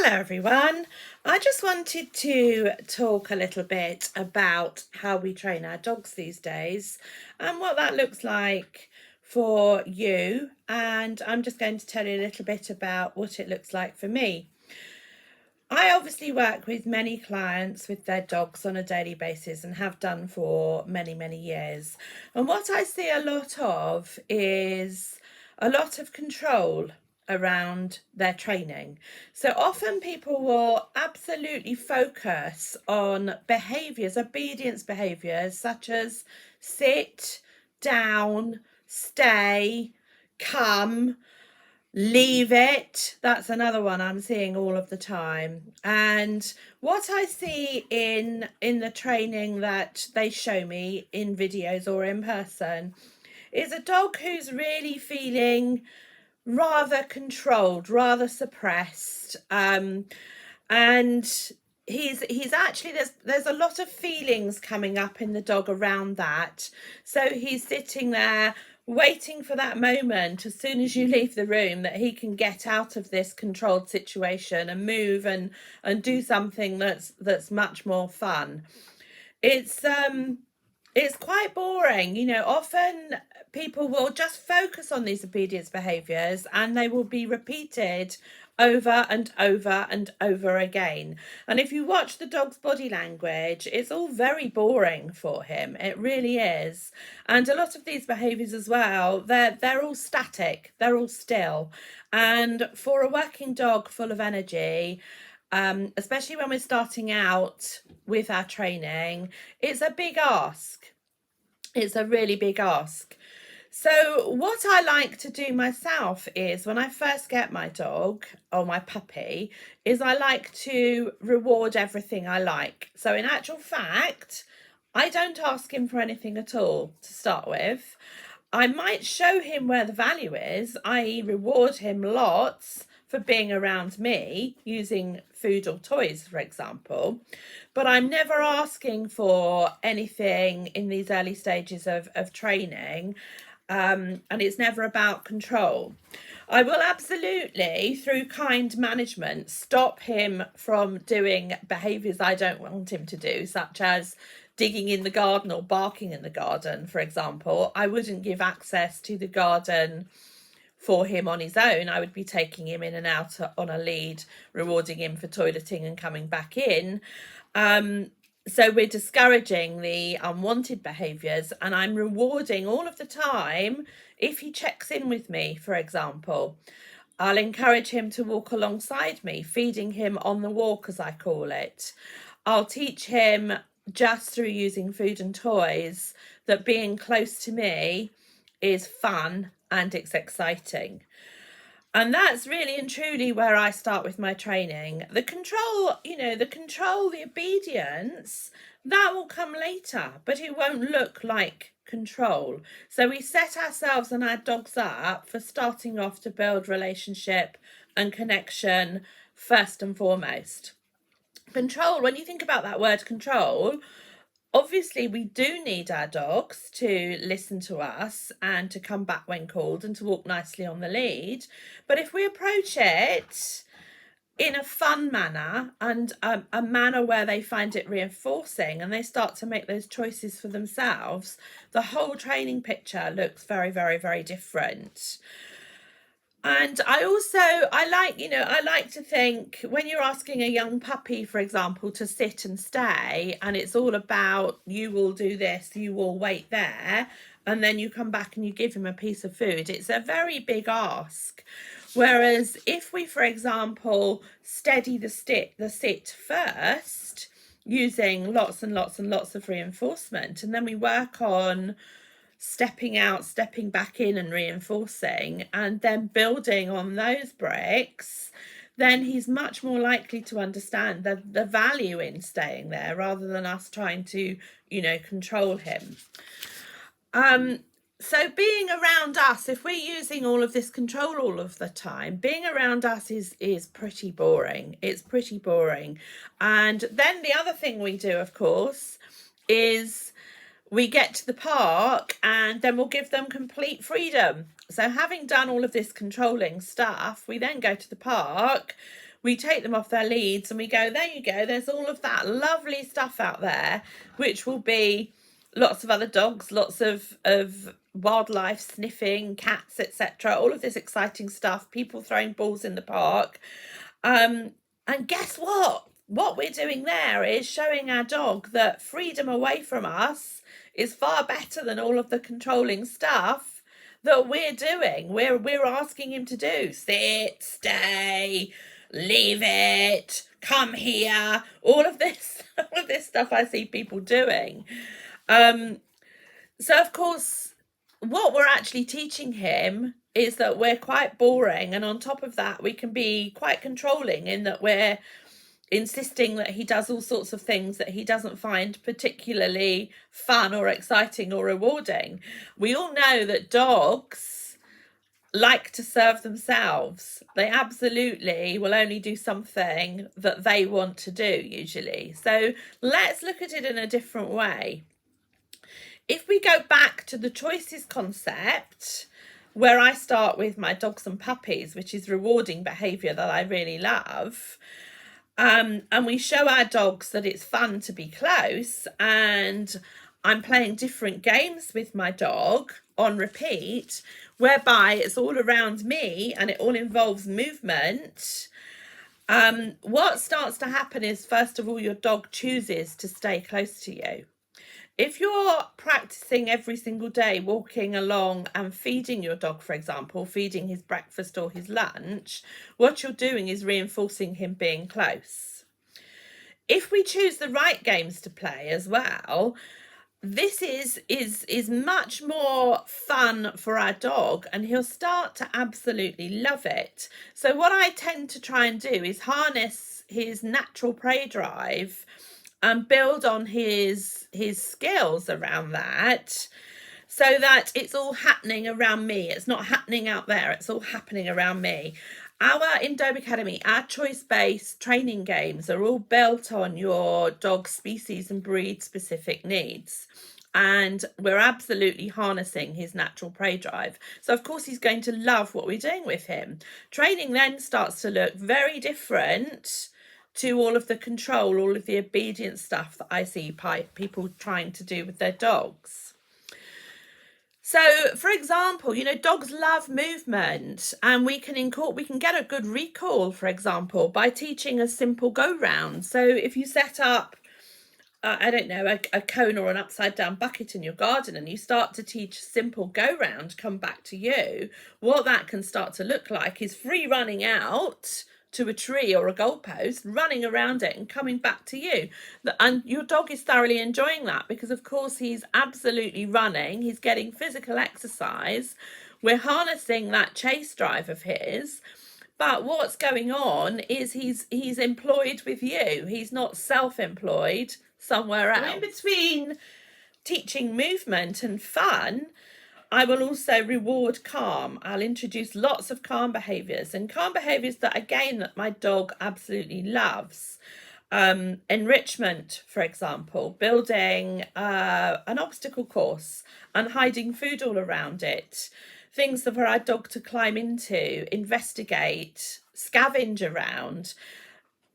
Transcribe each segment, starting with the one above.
Hello everyone. I just wanted to talk a little bit about how we train our dogs these days and what that looks like for you. And I'm just going to tell you a little bit about what it looks like for me. I obviously work with many clients with their dogs on a daily basis and have done for many, many years. And what I see a lot of is a lot of control around their training. So often people will absolutely focus on behaviours, obedience behaviours such as sit, down, stay, come, leave it. That's another one I'm seeing all of the time. And what I see in the training that they show me in videos or in person is a dog who's really feeling rather controlled, rather suppressed, and he's actually there's a lot of feelings coming up in the dog around that. So he's sitting there waiting for that moment as soon as you leave the room that he can get out of this controlled situation and move and do something that's much more fun. It's quite boring, often people will just focus on these obedience behaviours and they will be repeated over and over and over again. And if you watch the dog's body language, it's all very boring for him. It really is. And a lot of these behaviours as well, they're all static, they're all still. And for a working dog full of energy, especially when we're starting out with our training, it's a big ask. It's a really big ask. So what I like to do myself is when I first get my dog or my puppy is I like to reward everything I like. So in actual fact, I don't ask him for anything at all to start with. I might show him where the value is, i.e. reward him lots for being around me using food or toys, for example. But I'm never asking for anything in these early stages of training. And it's never about control. I will absolutely, through kind management, stop him from doing behaviours I don't want him to do, such as digging in the garden or barking in the garden, for example. I wouldn't give access to the garden for him on his own. I would be taking him in and out on a lead, rewarding him for toileting and coming back in. So we're discouraging the unwanted behaviours, and I'm rewarding all of the time if he checks in with me, for example. I'll encourage him to walk alongside me, feeding him on the walk, as I call it. I'll teach him just through using food and toys that being close to me is fun and it's exciting. And that's really and truly where I start with my training. The control, the obedience, that will come later, but it won't look like control. So we set ourselves and our dogs up for starting off to build relationship and connection first and foremost. Control, when you think about that word control, obviously we do need our dogs to listen to us and to come back when called and to walk nicely on the lead. But if we approach it in a fun manner and a manner where they find it reinforcing and they start to make those choices for themselves, the whole training picture looks very, very, very different. And I like to think when you're asking a young puppy, for example, to sit and stay, and it's all about you will do this, you will wait there, and then you come back and you give him a piece of food, it's a very big ask. Whereas if we, for example, steady the sit first, using lots and lots and lots of reinforcement, and then we work on stepping out, stepping back in and reinforcing, and then building on those bricks, then he's much more likely to understand the value in staying there rather than us trying to, control him. So being around us, if we're using all of this control all of the time, being around us is pretty boring. It's pretty boring. And then the other thing we do, of course, is we get to the park and then we'll give them complete freedom. So having done all of this controlling stuff, we then go to the park, we take them off their leads and we go, there you go, there's all of that lovely stuff out there, which will be lots of other dogs, lots of wildlife sniffing, cats, etc. All of this exciting stuff, people throwing balls in the park. And guess what? What we're doing there is showing our dog that freedom away from us is far better than all of the controlling stuff that we're doing. We're asking him to do. Sit, stay, leave it, come here. All of this stuff I see people doing. So of course, what we're actually teaching him is that we're quite boring, and on top of that, we can be quite controlling in that we're insisting that he does all sorts of things that he doesn't find particularly fun or exciting or rewarding. We all know that dogs like to serve themselves. They absolutely will only do something that they want to do usually. So let's look at it in a different way. If we go back to the choices concept, where I start with my dogs and puppies, which is rewarding behavior that I really love, and we show our dogs that it's fun to be close, and I'm playing different games with my dog on repeat, whereby it's all around me and it all involves movement. What starts to happen is, first of all, your dog chooses to stay close to you. If you're practicing every single day, walking along and feeding your dog, for example, feeding his breakfast or his lunch, what you're doing is reinforcing him being close. If we choose the right games to play as well, this is much more fun for our dog, and he'll start to absolutely love it. So what I tend to try and do is harness his natural prey drive and build on his skills around that, so that it's all happening around me. It's not happening out there, it's all happening around me. In Dome Academy, our choice-based training games are all built on your dog's species and breed specific needs. And we're absolutely harnessing his natural prey drive. So of course he's going to love what we're doing with him. Training then starts to look very different to all of the control, all of the obedience stuff that I see people trying to do with their dogs. So, for example, dogs love movement, and we can get a good recall, for example, by teaching a simple go round. So if you set up, a cone or an upside down bucket in your garden, and you start to teach simple go round, come back to you, what that can start to look like is free running out to a tree or a goalpost, running around it and coming back to you. And your dog is thoroughly enjoying that, because of course he's absolutely running, he's getting physical exercise, we're harnessing that chase drive of his. But what's going on is he's employed with you, he's not self-employed somewhere else. In between teaching movement and fun, I will also reward calm. I'll introduce lots of calm behaviours, and calm behaviours that, again, that my dog absolutely loves. Enrichment, for example, building an obstacle course and hiding food all around it. Things for our dog to climb into, investigate, scavenge around.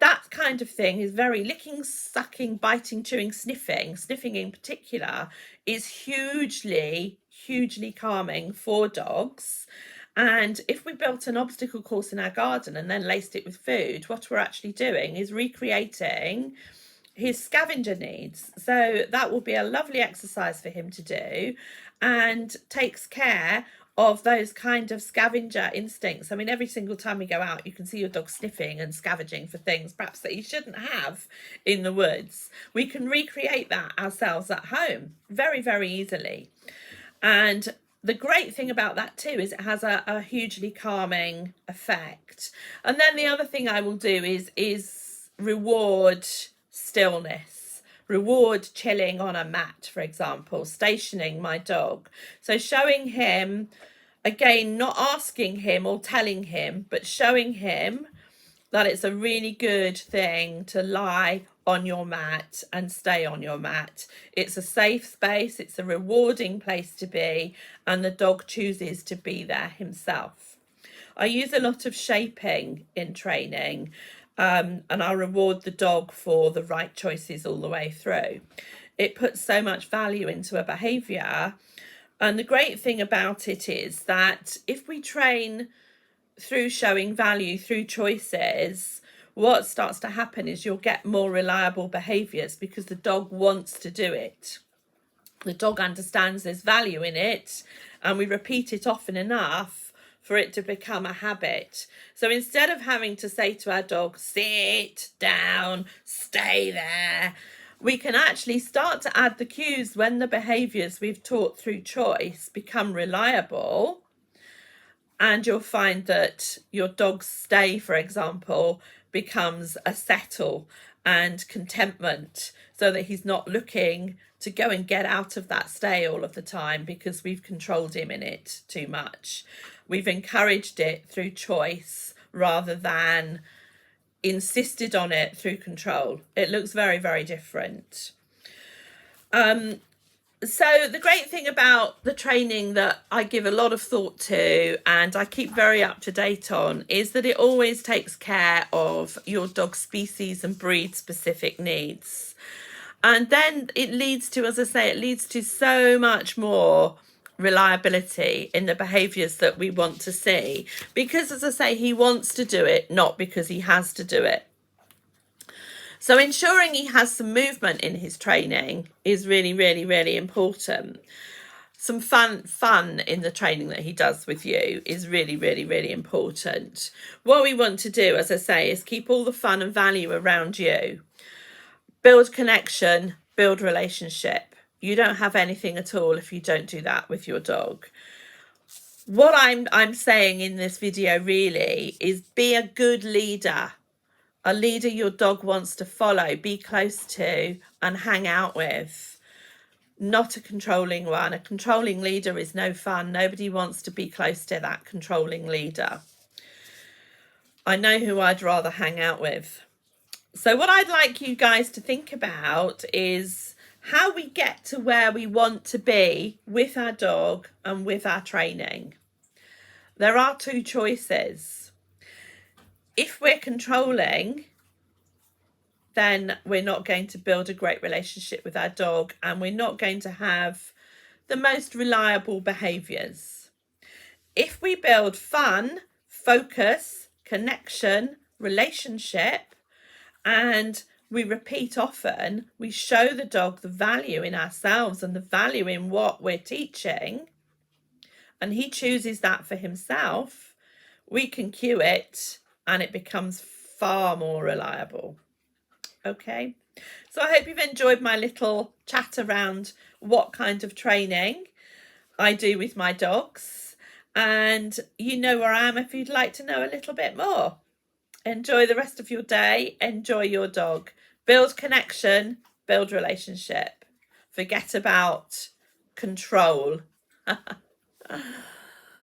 That kind of thing is very licking, sucking, biting, chewing, sniffing. Sniffing in particular is hugely calming for dogs. And if we built an obstacle course in our garden and then laced it with food, what we're actually doing is recreating his scavenger needs. So that will be a lovely exercise for him to do, and takes care of those kind of scavenger instincts. I mean, every single time we go out, you can see your dog sniffing and scavenging for things perhaps that you shouldn't have in the woods. We can recreate that ourselves at home very, very easily. And the great thing about that too is it has a hugely calming effect. And then the other thing I will do is reward stillness, reward chilling on a mat, for example, stationing my dog. So showing him, again, not asking him or telling him, but showing him that it's a really good thing to lie on your mat and stay on your mat. It's a safe space, it's a rewarding place to be, and the dog chooses to be there himself. I use a lot of shaping in training, and I'll reward the dog for the right choices all the way through. It puts so much value into a behaviour, and the great thing about it is that if we train through showing value, through choices, what starts to happen is you'll get more reliable behaviours because the dog wants to do it. The dog understands there's value in it, and we repeat it often enough for it to become a habit. So instead of having to say to our dog, sit down, stay there, we can actually start to add the cues when the behaviours we've taught through choice become reliable. And you'll find that your dog's stay, for example, becomes a settle and contentment, so that he's not looking to go and get out of that stay all of the time because we've controlled him in it too much. We've encouraged it through choice rather than insisted on it through control. It looks very, very different. So the great thing about the training that I give a lot of thought to and I keep very up to date on is that it always takes care of your dog's species and breed specific needs. And then it leads to, as I say, it leads to so much more reliability in the behaviours that we want to see. Because, as I say, he wants to do it, not because he has to do it. So ensuring he has some movement in his training is really, really, really important. Some fun in the training that he does with you is really, really, really important. What we want to do, as I say, is keep all the fun and value around you. Build connection, build relationship. You don't have anything at all if you don't do that with your dog. What I'm saying in this video really is be a good leader. A leader your dog wants to follow, be close to, and hang out with. Not a controlling one. A controlling leader is no fun. Nobody wants to be close to that controlling leader. I know who I'd rather hang out with. So what I'd like you guys to think about is how we get to where we want to be with our dog and with our training. There are two choices. If we're controlling, then we're not going to build a great relationship with our dog and we're not going to have the most reliable behaviours. If we build fun, focus, connection, relationship, and we repeat often, we show the dog the value in ourselves and the value in what we're teaching, and he chooses that for himself, we can cue it and it becomes far more reliable. Okay, so I hope you've enjoyed my little chat around what kind of training I do with my dogs, and you know where I am if you'd like to know a little bit more. Enjoy the rest of your day, enjoy your dog, build connection, build relationship, forget about control.